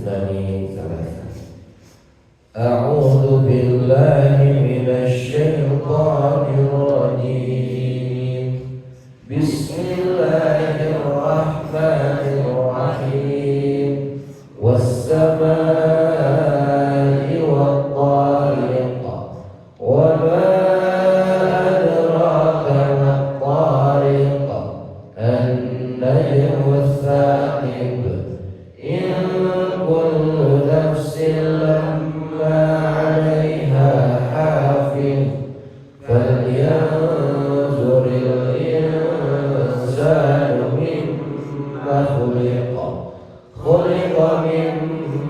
Tsani salasa. A'udzu billahi minasyaitonir rajim. Bismillahirrahmanirrahim. Was-samaa'i wat-tariq. Wa ma adraka mat-tariq. An-najmu ats-tsaqib. In kullu nafsin lamma 'alaiha hafiz. Falyanzuril insanu mimma khuliqa. Khuliqa min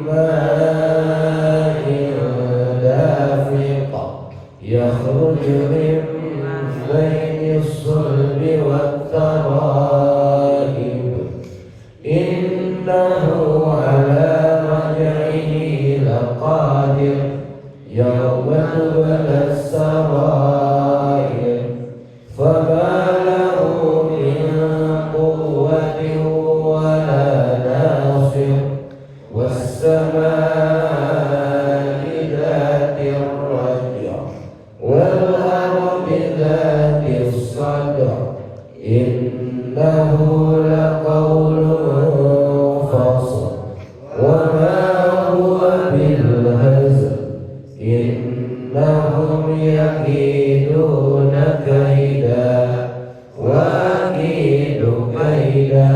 ma'in dafiq. Yakhruju min bayni as-sulbi wat-tara'ib. Innahu 'ala raj'ihi laqadir. Yawma tubla as-sarair. Fama lahu min quwwatin wala nasir. Was-samaa'i dhatir raj'a. Wal ardi dhatis sad'a. Innahu laqawlun fasl. Wa ma huwa bil hazl. Innahum yakiduna kaida. Wa akidu kaida.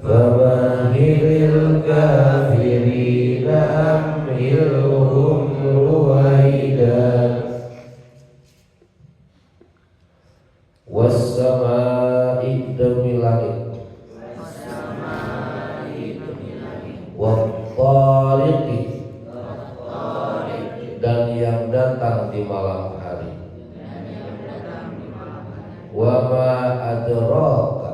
Famahilil kafirina amhilhum ruwaida. Was-samaa'i demi langit. Wat-tariqi dan yang datang di malam hari. Wa ma adraka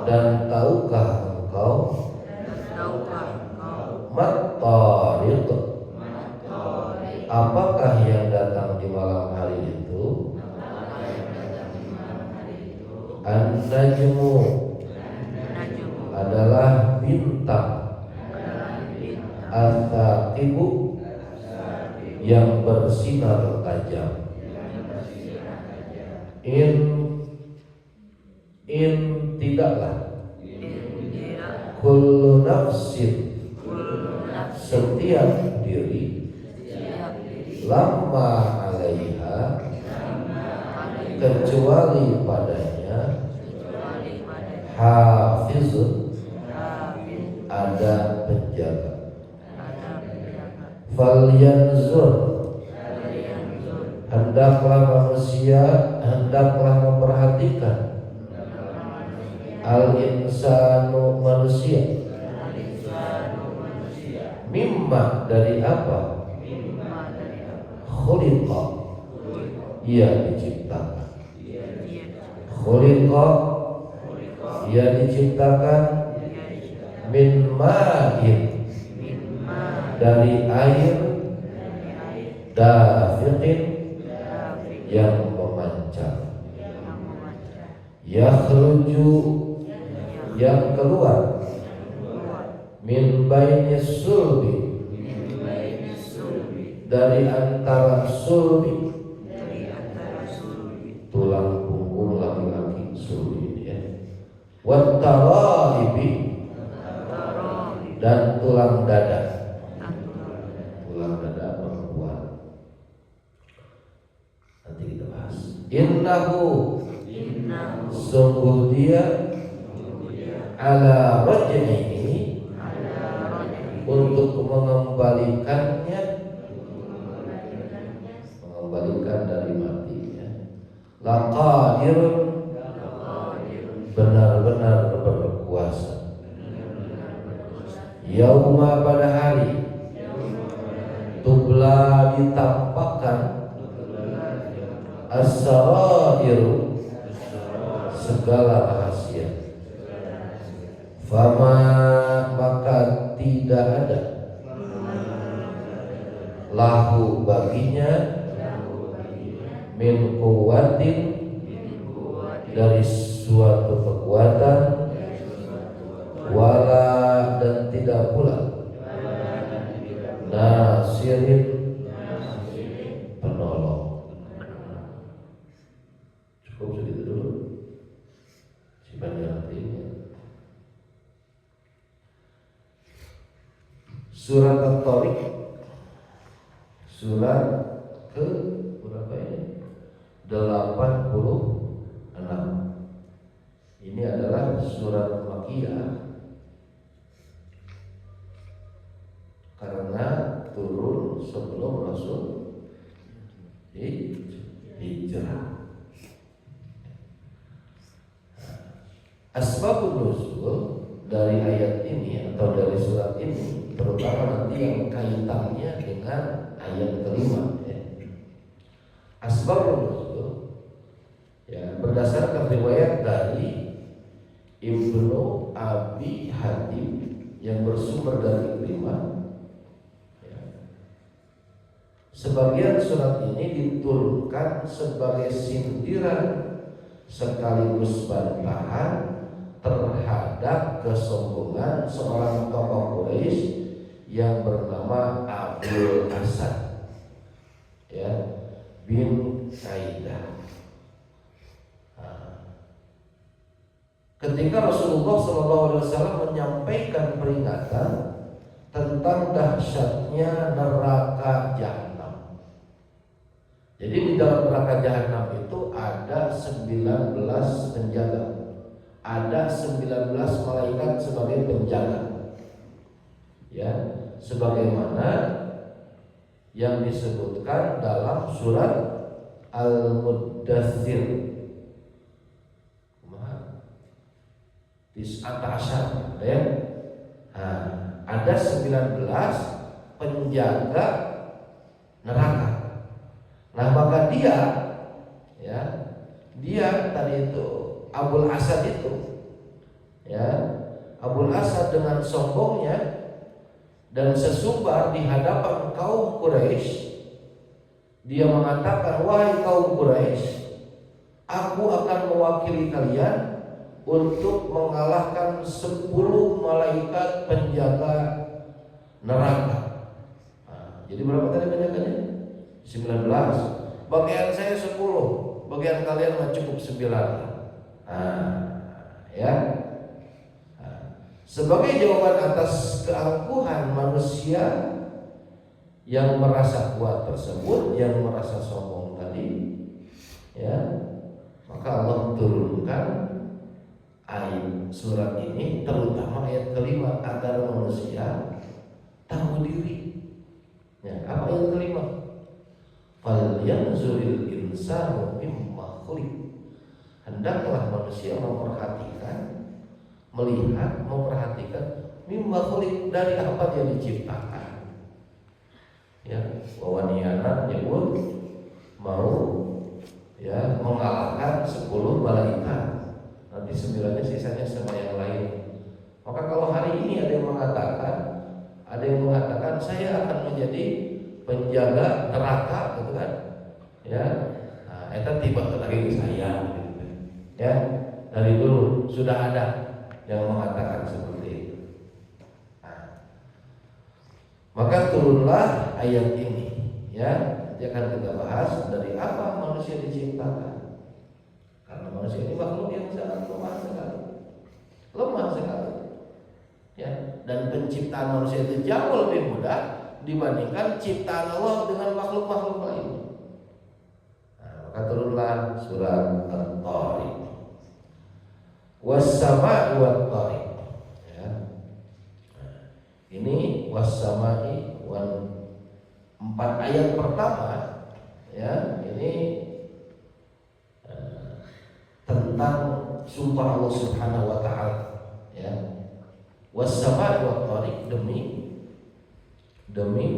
dan tahukah engkau mat-tariq, apakah yang datang di malam hari itu? An-najmu adalah bintang. Ats-tsaqibu yang bersinar tajam. In tidaklah kullu nafsin setiap diri lamma 'alaiha kecuali padanya hafizun ada penjaga. Falyanzur hendaklah manusia memperhatikan. Al-insanu manusia. Mimma dari apa? Khuliqa ia diciptakan. Khuliqa ia diciptakan min ma'in dari air dafiqin yang memancar. Yakhruju yang keluar min bainis sulbi dari antara sulbi tulang punggung laki-laki sulbi ya. Wat taraibi dan tulang dada perempuan. Nanti kita bahas. Innahu sungguh dia ala raj'ihi untuk mengembalikan dari matinya. Laqadirun benar-benar berkuasa. Yauma pada hari tubla ditampakkan as-sarairu segala rahasia. Fama maka tidak ada lahu baginya min quwwatin dari suatu kekuatan wala dan tidak Surat At-Tariq, surat ke berapa ini? 86. Ini adalah surat Makkiyah karena turun sebelum Rasul hijrah. Asbabun nuzul dari ayat ini atau dari surat ini, terutama nanti yang kaitannya dengan ayat kelima, ya. Asbabun nuzul, ya, berdasarkan riwayat dari Ibnu Abi Hatim yang bersumber dari Ikrimah, ya. Sebagian surat ini diturunkan sebagai sindiran sekaligus bantahan terhadap kesombongan seorang tokoh Quraisy yang bernama Abul Asad, ya, bin Kaidah. Ketika Rasulullah SAW menyampaikan peringatan tentang dahsyatnya neraka Jahanam. Jadi di dalam neraka Jahanam itu ada 19 penjaga, ada 19 malaikat sebagai penjaga, ya, sebagaimana yang disebutkan dalam surat Al-Muddathir. Tis'at-ashar, ya. Ada 19 penjaga neraka. Nah, maka dia, ya, dia tadi itu Abul Asad itu, ya, Abul Asad dengan sombongnya dan sesumbar di hadapan kaum Quraisy, dia mengatakan, wahai kaum Quraisy, aku akan mewakili kalian untuk mengalahkan 10 malaikat penjaga neraka. Jadi berapa tadi penjaganya? 19. Bagian saya 10, bagian kalian mah cukup 9. Ya. Sebagai jawaban atas keangkuhan manusia yang merasa kuat tersebut, yang merasa sombong tadi, ya, maka Allah turunkan ayat surat ini, terutama ayat kelima, agar manusia tahu diri. Ya, apa ayat kelima? Falyanzuril insanu mimma khuliq. Hendaklah manusia memperhatikan, melihat, memperhatikan mimma khuliq, dari apa dia diciptakan. Ya, wawaniana nyebut mau, ya, mengalahkan 10 malaikat. Nanti 9-nya sisanya sama yang lain. Maka kalau hari ini ada yang mengatakan saya akan menjadi penjaga neraka, gitu kan? Ya, itu tiba lagi saya, gitu. Ya, dari dulu sudah ada yang mengatakan seperti itu. Maka turunlah ayat ini, ya, akan kita bahas dari apa manusia diciptakan. Karena manusia ini makhluk yang sangat lemah sekali, ya. Dan penciptaan manusia itu jauh lebih mudah dibandingkan ciptaan Allah dengan makhluk-makhluk lain. Maka turunlah surat At-Tariq, was-sama'i wat-tariq, ya. Ini was-sama'i 4 ayat pertama, ya, ini tentang sumpah Allah Subhanahu wa taala, ya. Was-sama'i wat-tariq, demi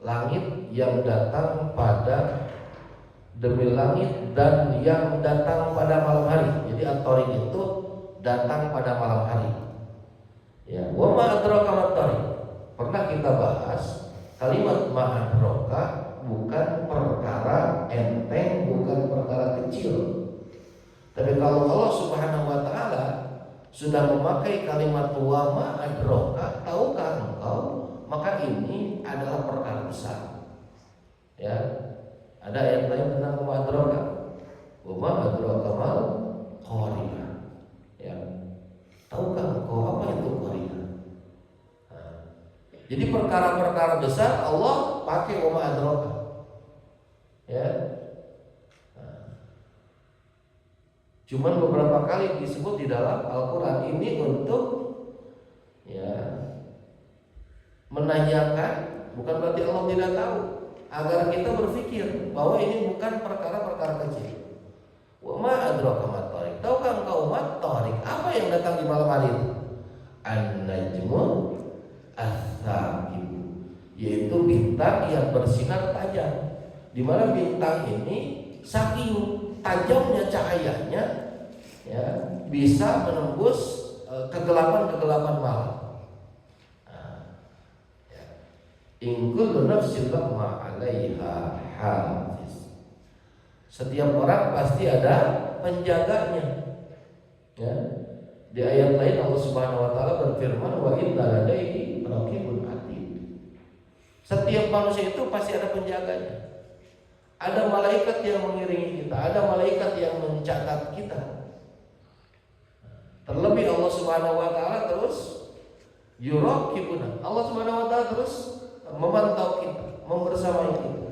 langit yang datang pada, demi langit dan yang datang pada malam hari. Jadi at-tariq itu datang pada malam hari. Ya, wa ma adraka mat-tariq. Pernah kita bahas kalimat ma adraka bukan perkara enteng, bukan perkara kecil. Tapi kalau Allah Subhanahu wa taala sudah memakai kalimat wa ma adraka, tahukah engkau, maka ini adalah perkara besar. Ya. Ada ayat lain tentang wa adraka. Wa ma adraka mal qari'ah. Ya. Tahukah engkau apa itu qari'ah? Jadi perkara-perkara besar Allah pakai wa ma adraka. Ya. Cuman beberapa kali disebut di dalam Al-Quran ini untuk ya menanyakan, bukan berarti Allah tidak tahu, agar kita berpikir bahwa ini bukan perkara-perkara kecil. Wa ma adraka mat thariq. Tahukah engkau mat thariq? Apa yang datang di malam hari itu? An-najmu as-saqib, yaitu bintang yang bersinar tajam. Di mana bintang ini saking tajamnya cahayanya ya bisa menembus kegelapan-kegelapan malam. In kullu nafsin lamma 'alaiha hafiz. Setiap orang pasti ada penjaganya. Ya. Di ayat lain Allah Subhanahu wa taala berfirman wa inna ladaihi raqibun atid. Setiap manusia itu pasti ada penjaganya. Ada malaikat yang mengiringi kita, ada malaikat yang mencatat kita. Terlebih Allah Subhanahu wa taala terus yuraqibuna. Allah Subhanahu wa taala terus memantau kita, membersamai kita.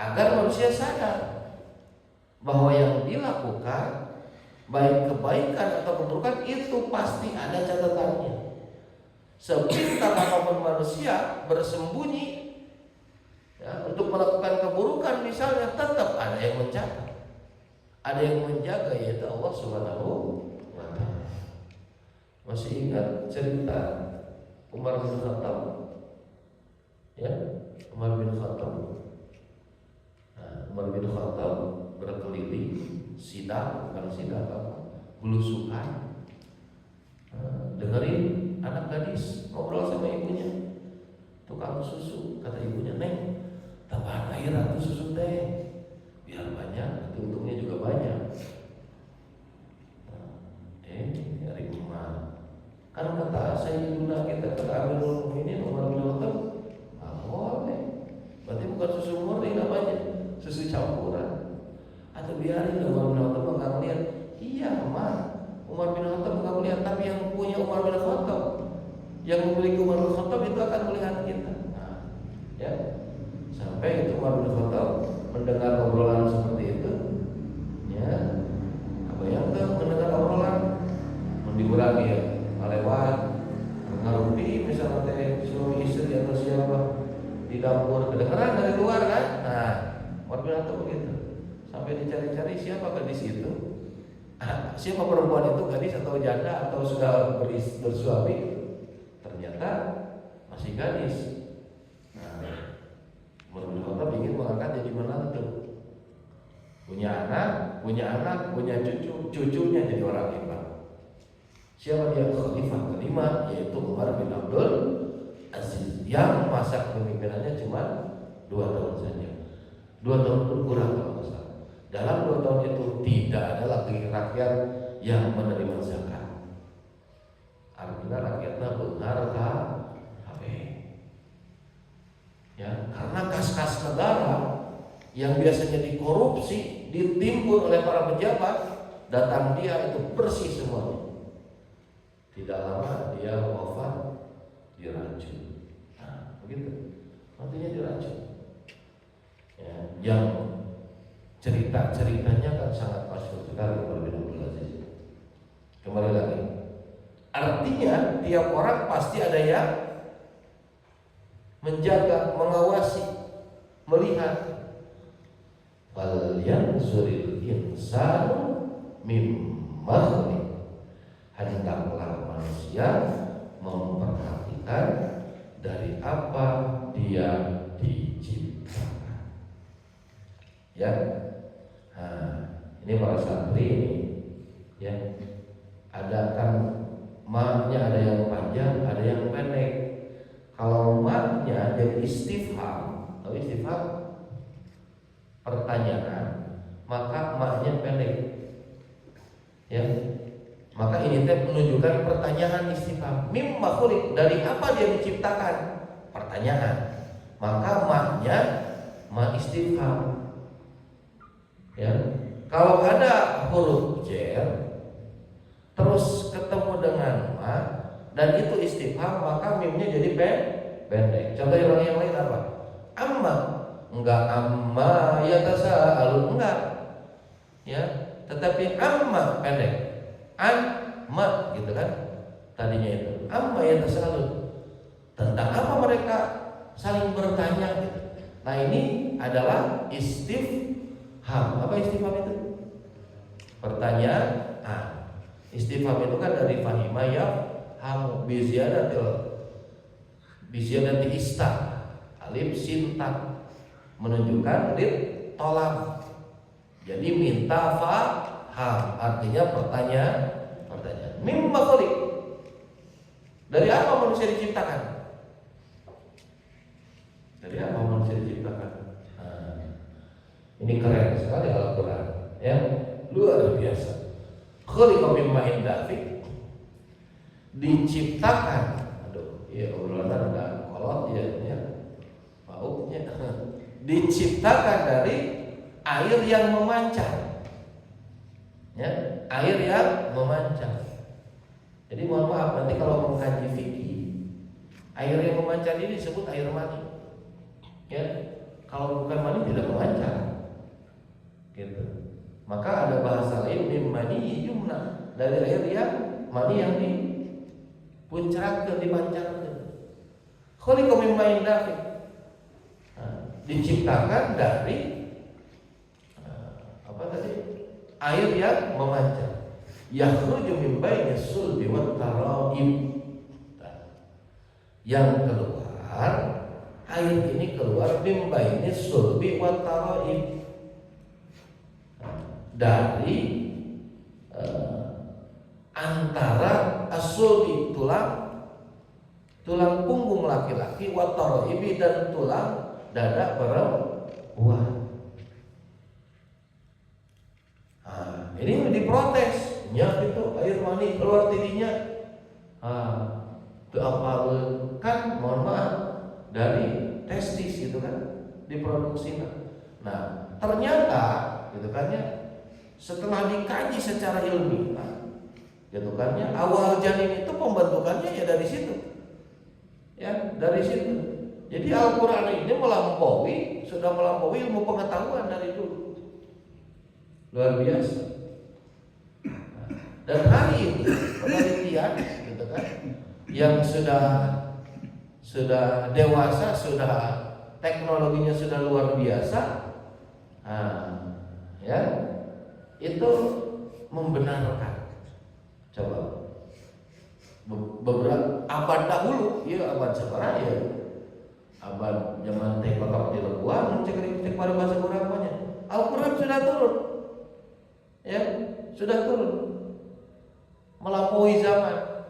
Agar manusia sadar bahwa yang dilakukan baik kebaikan atau keburukan itu pasti ada catatannya. Sepintar apapun manusia bersembunyi ya, untuk melakukan keburukan misalnya, tetap ada yang mencatat, ada yang menjaga, yaitu Allah Subhanahu wa taala. Masih ingat cerita Umar bin Khattab? Ya, Umar bin Khattab. Umar bin Khattab berkeliling sidang, bukan sidang apa, belusukan, dengerin anak gadis ngobrol sama ibunya, tukang susu. Kata ibunya, "Neng, tambahan air atau susu teh biar banyak, untungnya juga banyak." Dari rumah kan kata Sayyidina kita, kata Amirul Mukminin Umar bin Khattab, "Ah, boleh. Berarti bukan susu murni namanya, susu campuran." Atau biarin Umar bin Khattab nggak ngeliat. Iya, Umar bin Khattab nggak ngeliat, tapi yang punya Umar bin Khattab, yang memiliki Umar bin Khattab itu akan melihat kita. Ya, sampai itu Umar bin Khattab mendengar obrolan seperti itu, ya, kebayangkan mendengar obrolan mendiurangi ya, lewat ngarupi misalnya teh suami istri atau siapa di dapur, kedengeran dari luar kan. Nah, Umar bin Khattab begitu, sampai dicari-cari siapa gadis itu, siapa perempuan itu, gadis atau janda atau sudah bersuami. Ternyata masih gadis. Umar bin Khattab ingin mengangkat jadi menantu, punya anak, punya cucunya jadi orang hebat. Siapa dia? Khalifah kelima, yaitu Umar bin Abdul Aziz, yang masa kepemimpinannya cuma 2 tahun saja, 2 tahun pun kurang kalau tidak salah. Dalam 2 tahun itu tidak ada lagi rakyat yang menerima zakat. Artinya rakyatnya berharga. Ya, karena kas-kas negara yang biasanya dikorupsi, ditimbun oleh para pejabat, datang dia itu bersih semuanya. Tidak lama dia wafat, diracun. Nah, begitu. Artinya diracun. Ya, yang cerita-ceritanya kan sangat masyhur sekali Umar bin Abdul Aziz. Kembali lagi. Artinya tiap orang pasti ada yang menjaga, mengawasi, melihat. Fal yanzuril insanu mimma khuliq. Hendaklah manusia memperhatikan dari apa dia diciptakan. Ya. Nah, ini para santri ini, ya. Ada kan maknya, ada yang panjang, ada yang pendek. Kalau maknya jadi istifham, atau istifham pertanyaan, maka maknya pendek. Ya. Maka ini menunjukkan pertanyaan istifham. Mimma khuliq, dari apa dia diciptakan? Pertanyaan. Maka maknya ma istifham. Ya. Kalau ada huruf jar terus ketemu dengan ma, dan itu istifham, maka mimnya jadi pendek. Contoh yang lain apa? Amma, enggak amma yatasaalun, enggak. Ya, tetapi amma pendek. Amma gitu kan. Tadinya itu amma yatasaalun. Tentang apa mereka saling bertanya gitu. Nah, ini adalah istifham. Apa istifham itu? Pertanyaan. Istifham itu kan dari fahima ya ham biziyadati ista alif sinta menunjukkan lid tolak. Jadi minta faham artinya pertanyaan. Mimma khuliq, dari apa manusia diciptakan? Dari apa manusia diciptakan? Ini keren sekali Al-Quran, ya, luar biasa. Khuliqa min ma'in dafiq, diciptakan. Aduh, ya obrolan ada kolot ya, pauknya. Diciptakan dari air yang memancar. Ya, air yang memancar. Jadi mohon maaf, nanti kalau mengkaji fikih, air yang memancar ini disebut air mani. Ya, kalau bukan mani tidak memancar. Gitu. Maka ada bahasa lain mimani yumna, dari air yang mani yang dipuncarakeun, dipancarkeun. Khuliqa min ma'in dafiq, diciptakan dari apa tadi? Air yang memancar. Yakhruju min baini sulbi wat tara'ib. Yang keluar, air ini keluar min baini sulbi wat tara'ib, dari antara asulbi tulang punggung laki-laki, wa taraibi dan tulang dada perempuan. Ini diprotes, nya itu air mani keluar tidinya. Itu apa kan? Mohon maaf, dari testis gitu kan, diproduksi. Nah, ternyata gitu kan ya, setelah dikaji secara ilmiah, gitu kan ya, awal janin itu pembentukannya ya dari situ, ya dari situ. Jadi Al-Quran ini sudah melampaui ilmu pengetahuan dari dulu, luar biasa. Dan hari ini penelitian, gitu kan, yang sudah dewasa, sudah teknologinya sudah luar biasa, ya, itu membenarkan. Coba beberapa abad dahulu, ya abad sekarang ya, abad zaman teh bakal dilebuan, cek bahasa Qur'annya. Al-Quran sudah turun, ya, sudah turun, melampaui zaman.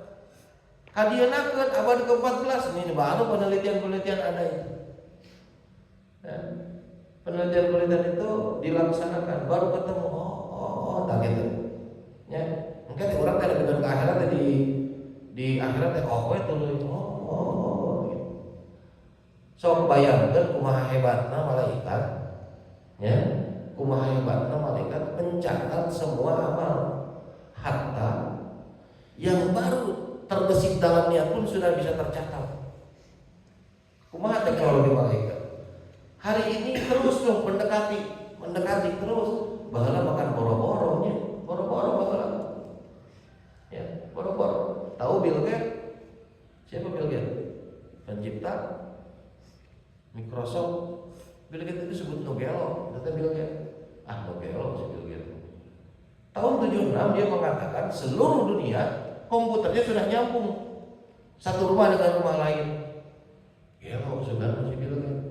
Kadienakeun abad ke-14, ini baru penelitian ada itu. Ya. Penelitian itu dilaksanakan, baru ketemu tak gitu. Ya, mungkin orang kada bener ke akhirat di akhirat teh itu gitu. Sok bayangkeun kumaha hebatna malaikat. Ya, kumaha hebatna malaikat mencatat semua amal. Hatta yang baru terbesit dalamnya pun sudah bisa tercatat. Kumaha teknologi malaikat. Hari ini terus dong mendekati terus. Bahala makan boro-boronya, bahala. Ya, boro-boro. Tahu Bill Gates? Siapa Bill Gates? Pencipta Microsoft. Bill Gates itu disebut Nogelo, kata Bill Gates. Nogelo si Bill Gates. Tahun 76 dia mengatakan seluruh dunia komputernya sudah nyambung satu rumah dengan rumah lain. Gelo sudah si Bill Gates.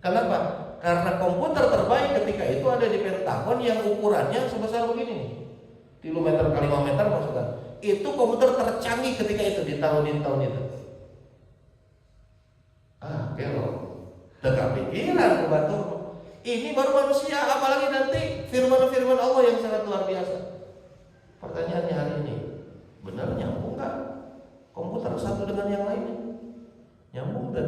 Kenapa? Karena komputer terbaik ketika itu ada di Pentagon yang ukurannya sebesar begini, 3 meter kali 5 meter maksudnya. Itu komputer tercanggih ketika itu di tahun itu. Gelo. Tegak pikiran kebatur. Ini baru manusia, apalagi nanti firman-firman Allah yang sangat luar biasa. Pertanyaannya hari ini, benar nyambung nggak komputer satu dengan yang lainnya? Nyambung dan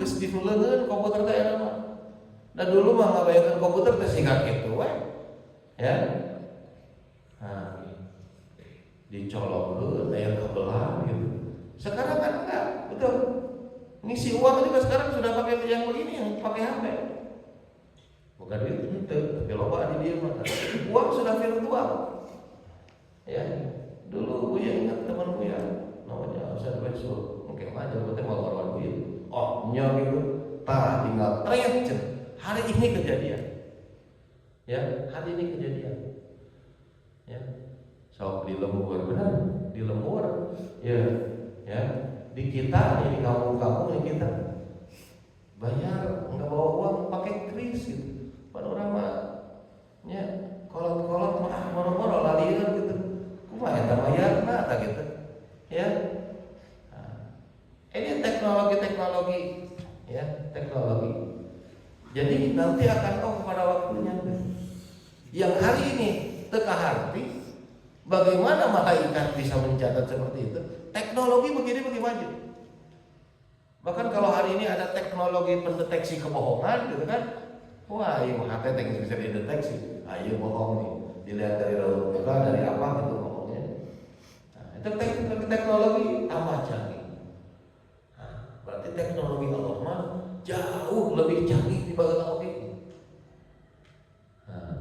geus difuleungeun komputer teh eta mah. Dan dulu mah ngabayangkeun komputer teh siga kitu we. Ya. dicolok ke air kabelan gitu. Sekarang kan enggak, betul. Ngisi uang juga sekarang sudah pakai yang begini, yang pakai HP. Bukan duit itu, tapi loba di dia mah. Uang sudah virtual. Ya, dulu gue ingat teman gue namanya Ustaz Besok, mungkin aja berarti mau orang duit. Oh, nya gitu. Tinggal trade. Hari ini kejadian. Ya, hari ini kejadian. Ya. Sok di lembur, benar, di lembur. Ya, ya. Di kita, di kampung-kampung di kita bayar nggak bawa uang, pakai kris gitu. Panorama, ya, kolot-kolot moro-moro lalian gitu. Kumaha eta bayar tak gitu. Ya. Nah, ini teknologi, ya, teknologi. Jadi nanti akan pada waktunya. Yang hari ini teka hati, bagaimana malaikat bisa mencatat seperti itu? Teknologi begini maju. Bahkan kalau hari ini ada teknologi pendeteksi kebohongan, gitu kan? Wah, ini HT bisa dideteksi. Ayo bohong nih, dilihat dari raut muka, dari apa gitu ngomongnya. Nah, itu teknologi tambah canggih. Nah, berarti teknologi Allah mah jauh lebih canggih dibanding teknologi. Nah,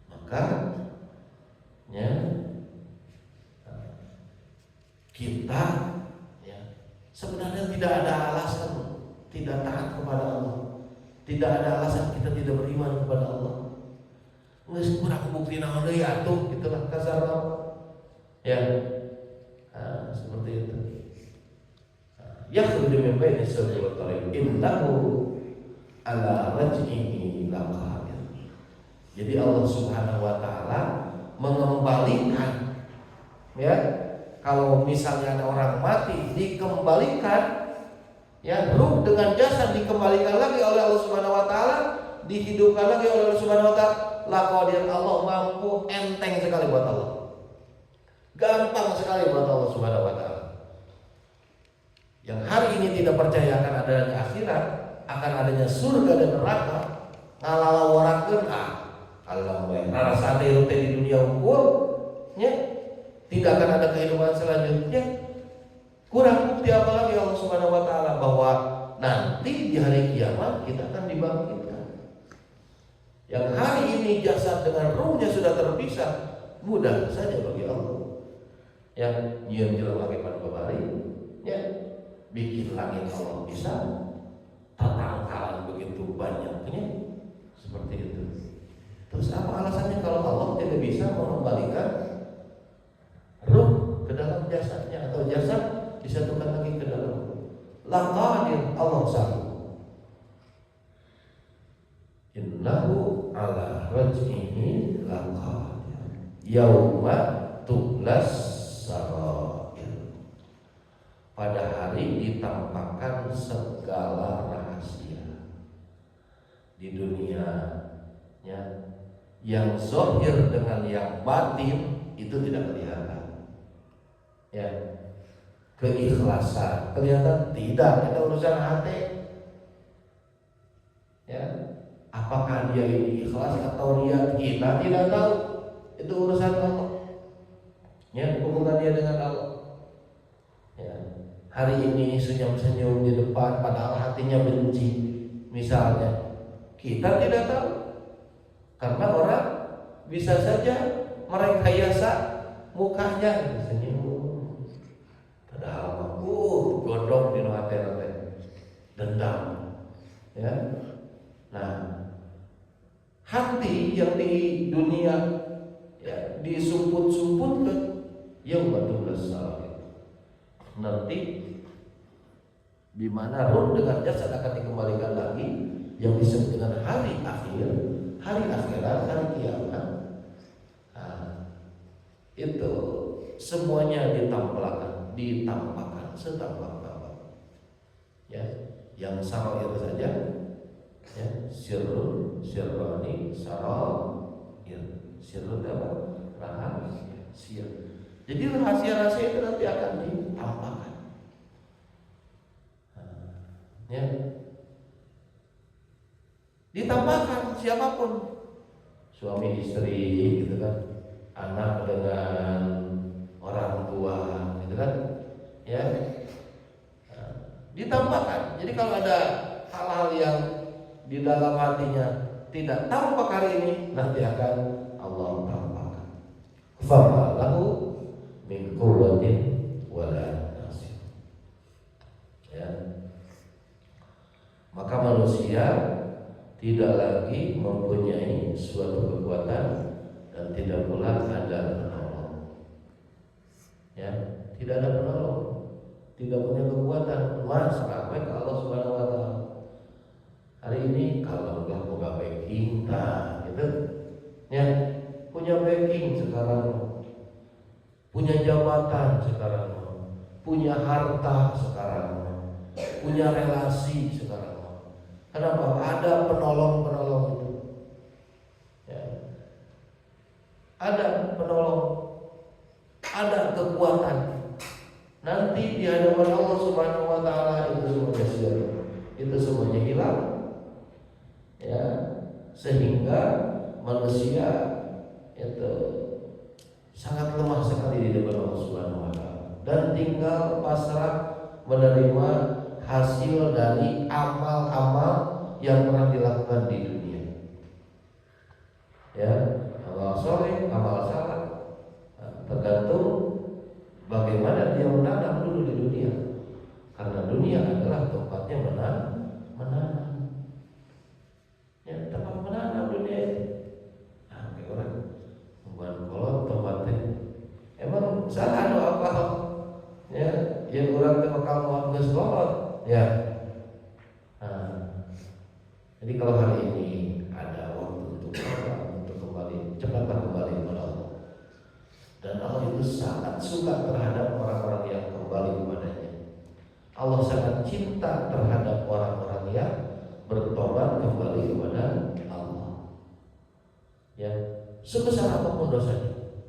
maka ya, kita ya, sebenarnya tidak ada alasan tidak taat kepada Allah. Tidak ada alasan kita tidak beriman kepada Allah. Geus kurang bukti naon deui atuh, gitulah kasar nama. Ya. Nah, seperti itu. Yakhruju min baini as-sulbi wat tariq innahu ala raj'ihi laqadir. Jadi Allah Subhanahu wa taala mengembalikan, ya, kalau misalnya ada orang mati dikembalikan, ya, ruh dengan jasad dikembalikan lagi oleh Allah Subhanahu wa taala, dihidupkan lagi oleh Allah Subhanahu wa taala. Laqadir, Allah mampu, enteng sekali buat Allah. Gampang sekali buat Allah Subhanahu wa taala. Yang hari ini tidak percaya akan adanya akhirat, akan adanya surga dan neraka, ngalalaworakeun Allah bae. Rasa teh di dunia hukum, ya, tidak akan ada kehidupan selanjutnya. Kurang bukti apalagi Allah Subhanahu wa taala bahwa nanti di hari kiamat kita akan dibangkitkan. Yang hari ini jasad dengan ruhnya sudah terpisah, mudah saja bagi Allah. Yang nyieun jelema ge panbabari, ya, bikin langit Allah bisa, tatangkalan begitu banyaknya, seperti itu. Terus apa alasannya kalau Allah tidak bisa mengembalikan ruh ke dalam jasadnya, atau jasad disatukan lagi ke dalam? Laqadir, Allah sanggup. Innahu ala raj'ihi laqadir. Yauma tublas sarair. Pada hari ditampakkan segala rahasia di dunia, ya, yang zahir dengan yang batin itu tidak kelihatan. Ya, keikhlasan kelihatan tidak, ada urusan hati. Ya, apakah dia ini ikhlas atau dia kita tidak tahu. Itu urusan Allah. Ya, hubungan dia dengan Allah. Ya, hari ini senyum-senyum di depan padahal hatinya benci, misalnya, kita tidak tahu. Karena orang bisa saja merekayasa mukanya senyum, padahal gondong di hati dendam. Ya, nah, hati yang di dunia, ya, disumput-sumputkan, yaumul salat. Nanti di mana ruh dengan jasad akan dikembalikan lagi, yang disebut dengan hari akhir, hari akhirat, hari kiamat. Nah, itu semuanya ditampakkan setampak-tampak. Ya, yang sarair saja, ya, sirrani, sarair. Sirrun apa? Rahasia. Jadi rahasia-rahasia itu nanti akan ditampakkan. Ya, ditampakkan siapapun, suami istri, gitu kan, anak dengan Jadi kalau ada hal-hal yang di dalam hatinya tidak tampak hari ini, nanti akan Allah tampakkan. Fama lahu min quwwatin wala nasir. Ya. Maka manusia tidak lagi mempunyai suatu kekuatan dan tidak pula ada penolong. Ya, tidak ada penolong, tidak punya kekuatan. Sampai ke Allah Subhanahu wa taala. Hari ini kalau udah buka backing, nah gitu. Ya, punya backing sekarang, punya jabatan sekarang, punya harta sekarang, punya relasi sekarang. Kenapa? Ada penolong-penolong itu. Ya. Ada penolong, ada kekuatan. Nanti di hadapan Allah Subhanahu wa taala itu semuanya sia-sia. Itu semuanya hilang. Ya, sehingga manusia itu sangat lemah sekali di depan Allah Subhanahu wa taala dan tinggal pasrah menerima hasil dari amal-amal yang pernah dilakukan di dunia. Ya, amal soleh, amal salah, tergantung bagaimana dia menanam dulu di dunia. Karena dunia adalah tempatnya menanam. Ya, tempat menanam dunia itu. Nah, kayak orang membuat kolot tempatnya. Emang salah ada apa? Ya, yang orang bakal mau ngeskolot. Ya. Nah, jadi kalau hari ini ada waktu untuk kembali, cepatlah kembali kepada Allah. Dan Allah itu sangat suka terhadap orang-orang yang kembali kepadanya. Allah sangat cinta terhadap orang-orang yang bertobat kembali kepada Allah. Ya, sebesar apapun dosanya.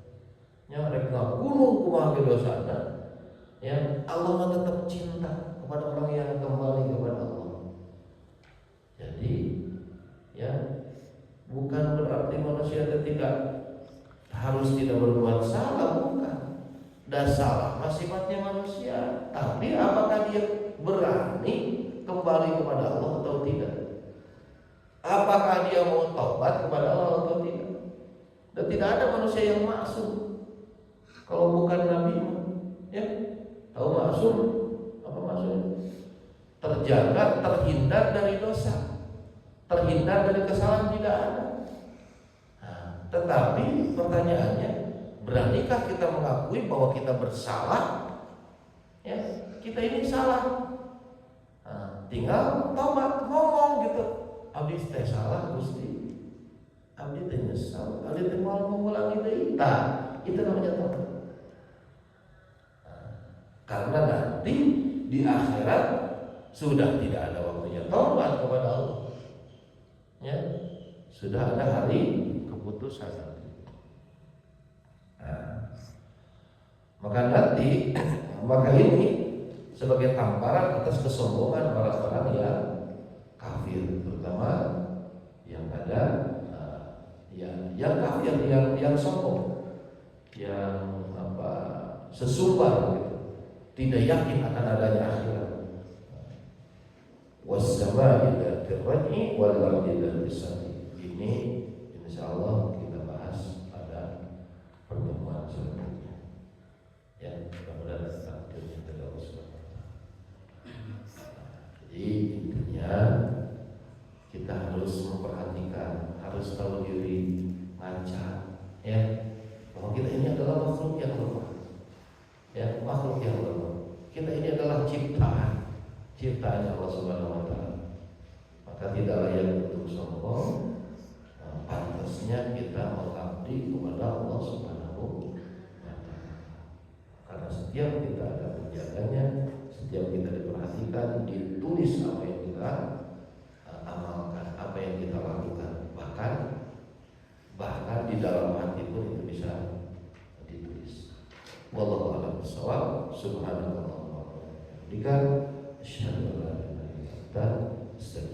Ya, mereka gunung kumaha dosanya. Ya, Allah tetap cinta kepada orang yang kembali kepada Allah. Jadi, ya, bukan berarti manusia tidak harus tidak berbuat salah, bukan. Dan salah sifatnya manusia. Tapi apakah dia berani kembali kepada Allah atau tidak? Apakah dia mau taubat kepada Allah atau tidak? Dan tidak ada manusia yang maksum. Kalau bukan Nabi, ya, tahu maksum? Apa maksudnya? Terjaga, terhindar dari dosa, terhindar dari kesalahan tidak ada. Nah, tetapi pertanyaannya, beranikah kita mengakui bahwa kita bersalah? Ya, kita ini salah. Nah, tinggal tobat, ngomong gitu. Abdi teh salah Gusti. Abdi teh nyesal. Abdi teh mau mengulangi deui. Nah, itu namanya tobat. Nah, karena nanti di akhirat sudah tidak ada waktunya tobat kepada Allah. Ya, sudah ada hari keputusan nanti. Nah, maka ini sebagai tamparan atas kesombongan orang-orang yang kafir, terutama yang ada yang kafir, yang sombong, yang sesumbar gitu, tidak yakin akan adanya akhirat. Wassama'i dzatir raj'i wal ardi dzatir sami. Ini insyaallah kita bahas pada pertemuan selanjutnya. Ya, mudah-mudahan takdirnya dari Allah Subhanahu wa taala. Jadi intinya kita harus memperhatikan, harus tahu diri, ngaca, ya, bahwa kita ini adalah makhluk yang lemah. Ya, makhluk yang lemah. Kita ini adalah ciptaan Allah Subhanahu wa taala. Maka tidak layak untuk sombong. Pantasnya kita mengabdi kepada Allah Subhanahu wa taala. Karena setiap kita ada penjaganya, setiap kita diperhatikan, ditulis apa yang kita amalkan, apa yang kita lakukan. Bahkan di dalam hati pun itu bisa ditulis. Wallahu a'lam bishawab. Subhanallah wa bihamdihi. Asyhadu an la ilaha illa anta astaghfiruka